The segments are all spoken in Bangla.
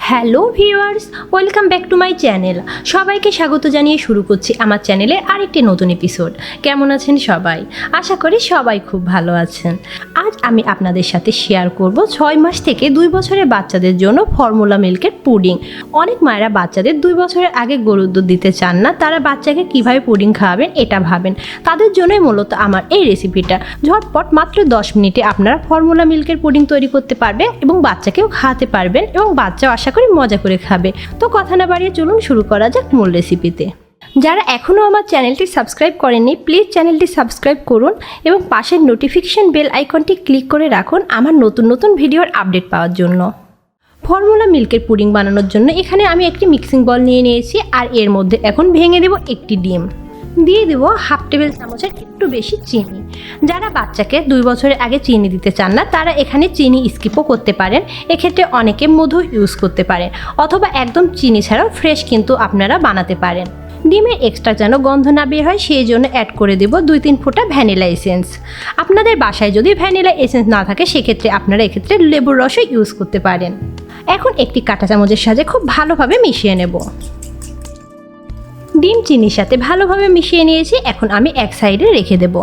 Hello viewers, welcome back to my channel. সবাইকে স্বাগত জানিয়ে শুরু করছি আমার চ্যানেলের আরেকটি নতুন এপিসোড। কেমন আছেন সবাই? আশা করি সবাই খুব ভালো আছেন। আজ আমি আপনাদের সাথে শেয়ার করব 6 মাস থেকে 2 বছরের বাচ্চাদের জন্য ফর্মুলা মিল্কের পুডিং। অনেক মায়েরা বাচ্চাদের 2 বছরের আগে গরুর দুধ দিতে চান না, তারা বাচ্চাকে কিভাবে পুডিং খাওয়াবেন এটা ভাবেন। তাদের জন্যই মূলত আমার এই রেসিপিটা। ঝটপট মাত্র 10 মিনিটে আপনারা ফর্মুলা মিল্কের পুডিং তৈরি করতে পারবেন এবং বাচ্চাকেও খাওয়াতে পারবেন এবং বাচ্চাও আশা করি মজা করে খাবে। তো কথা না বাড়িয়ে চলুন শুরু করা যাক মূল রেসিপিতে। যারা এখনও আমার চ্যানেলটি সাবস্ক্রাইব করেননি প্লিজ চ্যানেলটি সাবস্ক্রাইব করুন এবং পাশের নোটিফিকেশন বেল আইকনটি ক্লিক করে রাখুন আমার নতুন নতুন ভিডিওর আপডেট পাওয়ার জন্য। ফর্মুলা মিল্কের পুডিং বানানোর জন্য এখানে আমি একটি মিক্সিং বল নিয়ে নিয়েছি আর এর মধ্যে এখন ভেঙে দেব একটি ডিম, দিয়ে দেব হাফ টেবিল চামচের একটু বেশি চিনি। যারা বাচ্চাকে 2 বছরের আগে চিনি দিতে চান না তারা এখানে চিনি স্কিপও করতে পারেন। এক্ষেত্রে অনেকে মধু ইউজ করতে পারেন অথবা একদম চিনি ছাড়াও ফ্রেশ কিন্তু আপনারা বানাতে পারেন। ডিমের এক্সট্রা যেন গন্ধ না বের হয় সেই জন্য অ্যাড করে দেব 2-3 ফোঁটা ভ্যানিলা এসেন্স। আপনাদের বাসায় যদি ভ্যানিলা এসেন্স না থাকে সেক্ষেত্রে আপনারা এক্ষেত্রে লেবুর রসও ইউজ করতে পারেন। এখন একটি কাঁটা চামচের সাহায্যে খুব ভালোভাবে মিশিয়ে নেব। ডিম চিনির সাথে ভালোভাবে মিশিয়ে নিয়েছি, এখন আমি এক সাইডে রেখে দেব।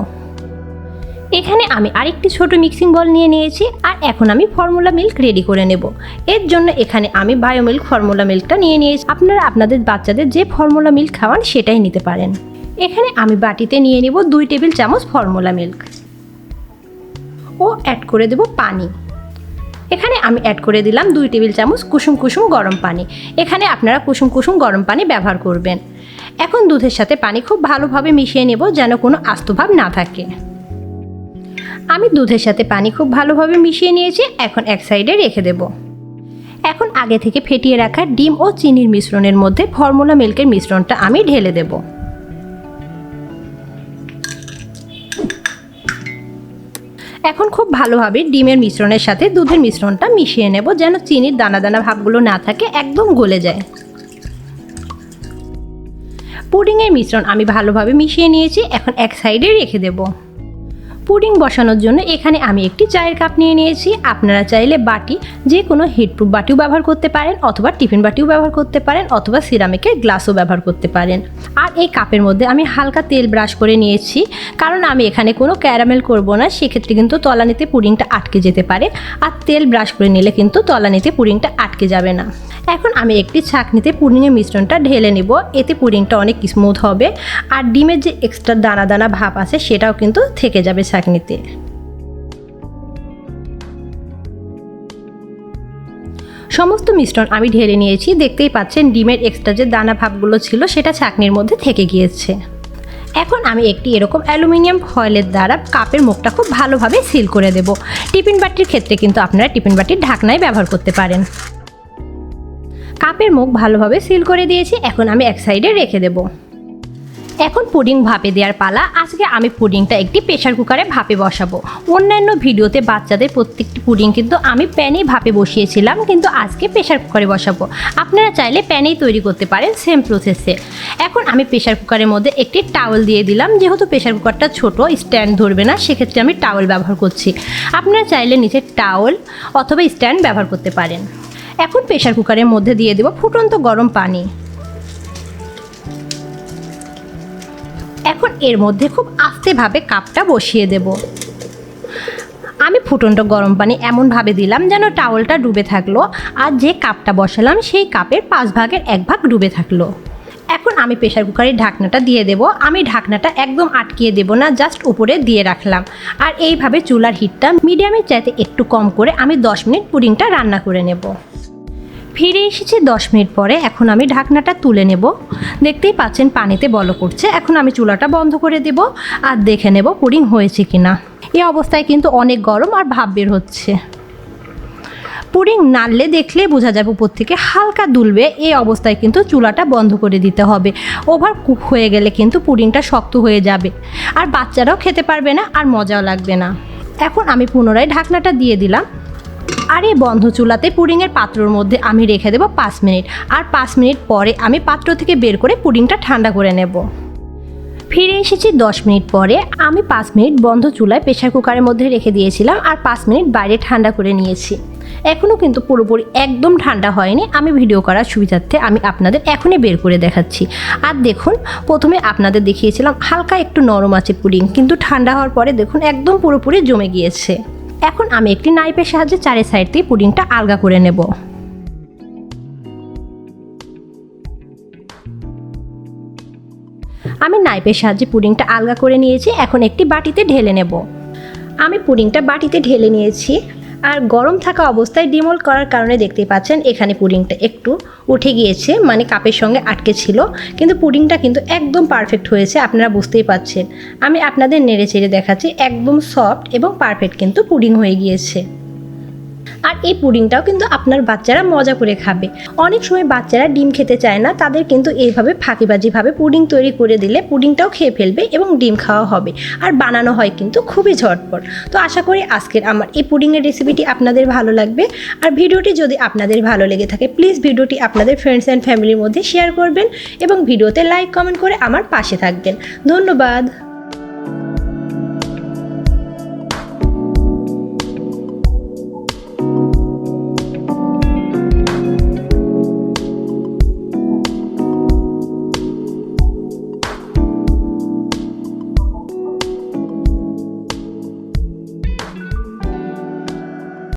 এখানে আমি আরেকটি ছোট মিক্সিং বল নিয়ে নিয়েছি আর এখন আমি ফর্মুলা মিল্ক রেডি করে নেব। এর জন্য এখানে আমি বায়ো মিল্ক ফর্মুলা মিল্কটা নিয়ে নিয়েছি। আপনারা আপনাদের বাচ্চাদের যে ফর্মুলা মিল্ক খাওয়ান সেটাই নিতে পারেন। এখানে আমি বাটিতে নিয়ে নেব 2 টেবিল চামচ ফর্মুলা মিল্ক ও অ্যাড করে দেব পানি। এখানে আমি অ্যাড করে দিলাম 2 টেবিল চামচ কুসুম কুসুম গরম পানি। এখানে আপনারা কুসুম কুসুম গরম পানি ব্যবহার করবেন। এখন দুধের সাথে পানি খুব ভালোভাবে মিশিয়ে নেব যেন কোনো আস্ত ভাব না থাকে। আমি দুধের সাথে পানি খুব ভালোভাবে মিশিয়ে নিয়েছি, এখন এক সাইডে রেখে দেব। এখন আগে থেকে ফেটিয়ে রাখা ডিম ও চিনির মিশ্রণের মধ্যে ফর্মুলা মিল্কের মিশ্রণটা আমি ঢেলে দেব। এখন খুব ভালোভাবে ডিমের মিশ্রণের সাথে দুধের মিশ্রণটা মিশিয়ে নেব যেন চিনির দানা দানা ভাবগুলো না থাকে, একদম গলে যায়। পুডিংয়ের মিশ্রণ আমি ভালোভাবে মিশিয়ে নিয়েছি, এখন এক সাইডে রেখে দেব। পুডিং বসানোর জন্য এখানে আমি একটি চায়ের কাপ নিয়ে নিয়েছি। আপনারা চাইলে বাটি, যে কোনো হিটপ্রুফ বাটিও ব্যবহার করতে পারেন অথবা টিফিন বাটিও ব্যবহার করতে পারেন অথবা সিরামিকের গ্লাসও ব্যবহার করতে পারেন। আর এই কাপের মধ্যে আমি হালকা তেল ব্রাশ করে নিয়েছি, কারণ আমি এখানে কোনো ক্যারামেল করব না, সেক্ষেত্রে কিন্তু তলানিতে পুডিংটা আটকে যেতে পারে। আর তেল ব্রাশ করে নিলে কিন্তু তলানিতে পুডিংটা আটকে যাবে না। এখন আমি একটি ছাঁকনিতে পুডিংয়ের মিশ্রণটা ঢেলে নেব, এতে পুডিংটা অনেক স্মুথ হবে আর ডিমের যে এক্সট্রা দানা দানা ভাব আছে সেটাও কিন্তু থেকে যাবে ছাঁকনিতে। সমস্ত মিশ্রণ আমি ঢেলে নিয়েছি, দেখতেই পাচ্ছেন ডিমের এক্সট্রা যে দানা ভাবগুলো ছিল সেটা ছাঁকনির মধ্যে থেকে গিয়েছে। এখন আমি একটি এরকম অ্যালুমিনিয়াম ফয়েলের দ্বারা কাপের মুখটা খুব ভালোভাবে সিল করে দেব। টিফিন বাটির ক্ষেত্রে কিন্তু আপনারা টিফিন বাটির ঢাকনাই ব্যবহার করতে পারেন। কাপের মুখ ভালোভাবে সিল করে দিয়েছি, এখন আমি এক সাইডে রেখে দেব। এখন পুডিং ভাপে দেওয়ার পালা। আজকে আমি পুডিংটা একটি প্রেসার কুকারে ভাপে বসাবো। অন্যান্য ভিডিওতে বাচ্চাদের প্রত্যেকটি পুডিং কিন্তু আমি প্যানেই ভাপে বসিয়েছিলাম, কিন্তু আজকে প্রেসার কুকারে বসাবো। আপনারা চাইলে প্যানেই তৈরি করতে পারেন সেম প্রসেসে। এখন আমি প্রেসার কুকারের মধ্যে একটি টাওয়েল দিয়ে দিলাম, যেহেতু প্রেসার কুকারটা ছোট স্ট্যান্ড ধরবে না সেক্ষেত্রে আমি টাওয়েল ব্যবহার করছি। আপনারা চাইলে নিচে টাওয়েল অথবা স্ট্যান্ড ব্যবহার করতে পারেন। এখন প্রেসার কুকারের মধ্যে দিয়ে দেব ফুটন্ত গরম পানি। এখন এর মধ্যে খুব আস্তেভাবে কাপটা বসিয়ে দেব। আমি ফুটন্ত গরম পানি এমনভাবে দিলাম যেন টাওয়েলটা ডুবে থাকলো আর যে কাপটা বসালাম সেই কাপের 5 ভাগের 1 ভাগ ডুবে থাকলো। এখন আমি প্রেসার কুকারের ঢাকনাটা দিয়ে দেব। আমি ঢাকনাটা একদম আটকিয়ে দেব না, জাস্ট উপরে দিয়ে রাখলাম। আর এইভাবে চুলার হিটটা মিডিয়ামের চাইতে একটু কম করে আমি 10 মিনিট পুডিংটা রান্না করে নেব। ফিরে এসেছি 10 মিনিট পরে। এখন আমি ঢাকনাটা তুলে নেব। দেখতেই পাচ্ছেন পানিতে বলক উঠছে। এখন আমি চুলাটা বন্ধ করে দেব আর দেখে নেব পুডিং হয়েছে কিনা। এই অবস্থায় কিন্তু অনেক গরম আর ভাপ বের হচ্ছে। পুডিং নাড়লে দেখলে বোঝা যাবে উপর থেকে হালকা দুলবে। এই অবস্থায় কিন্তু চুলাটা বন্ধ করে দিতে হবে। ওভার কুক হয়ে গেলে কিন্তু পুডিংটা শক্ত হয়ে যাবে আর বাচ্চারাও খেতে পারবে না আর মজাও লাগবে না। এখন আমি পুনরায় ঢাকনাটা দিয়ে দিলাম আর এই বন্ধ চুলাতে পুডিংয়ের পাত্রর মধ্যে আমি রেখে দেব 5 মিনিট। আর 5 মিনিট পরে আমি পাত্র থেকে বের করে পুডিংটা ঠান্ডা করে নেব। ফিরে এসেছি 10 মিনিট পরে। আমি 5 মিনিট বন্ধ চুলায় প্রেসার কুকারের মধ্যে রেখে দিয়েছিলাম আর 5 মিনিট বাইরে ঠান্ডা করে নিয়েছি। এখনও কিন্তু পুরোপুরি একদম ঠান্ডা হয়নি। আমি ভিডিও করার সুবিধার্থে আমি আপনাদের এখনই বের করে দেখাচ্ছি। আর দেখুন, প্রথমে আপনাদের দেখিয়েছিলাম হালকা একটু নরম আছে পুডিং, কিন্তু ঠান্ডা হওয়ার পরে দেখুন একদম পুরোপুরি জমে গিয়েছে। এখন আমি একটি নাইফের সাহায্যে চারি সাইড দিয়ে পুডিংটা আলগা করে নেব। আমি নাইফের সাহায্যে পুডিংটা আলগা করে নিয়েছি। এখন একটি বাটিতে ঢেলে নেব। আমি পুডিংটা বাটিতে ঢেলে নিয়েছি। আর গরম থাকা অবস্থায় ডিমোল্ড করার কারণে দেখতেই পাচ্ছেন এখানে পুডিংটা একটু উঠে গিয়েছে, মানে কাপের সঙ্গে আটকে ছিল। কিন্তু পুডিংটা কিন্তু একদম পারফেক্ট হয়েছে, আপনারা বুঝতেই পাচ্ছেন। আমি আপনাদের নেড়ে চেড়ে দেখাচ্ছি, একদম সফট এবং পারফেক্ট কিন্তু পুডিং হয়ে গিয়েছে। আর এই পুডিংটাও কিন্তু আপনার বাচ্চারা মজা করে খাবে। অনেক সময় বাচ্চারা ডিম খেতে চায় না, তাদের কিন্তু এইভাবে ফাঁকিবাজিভাবে পুডিং তৈরি করে দিলে পুডিংটাও খেয়ে ফেলবে এবং ডিম খাওয়া হবে। আর বানানো হয় কিন্তু খুবই ঝটপট। তো আশা করি আজকের আমার এই পুডিংয়ের রেসিপিটি আপনাদের ভালো লাগবে। আর ভিডিওটি যদি আপনাদের ভালো লেগে থাকে প্লিজ ভিডিওটি আপনাদের ফ্রেন্ডস অ্যান্ড ফ্যামিলির মধ্যে শেয়ার করবেন এবং ভিডিওতে লাইক কমেন্ট করে আমার পাশে থাকবেন। ধন্যবাদ।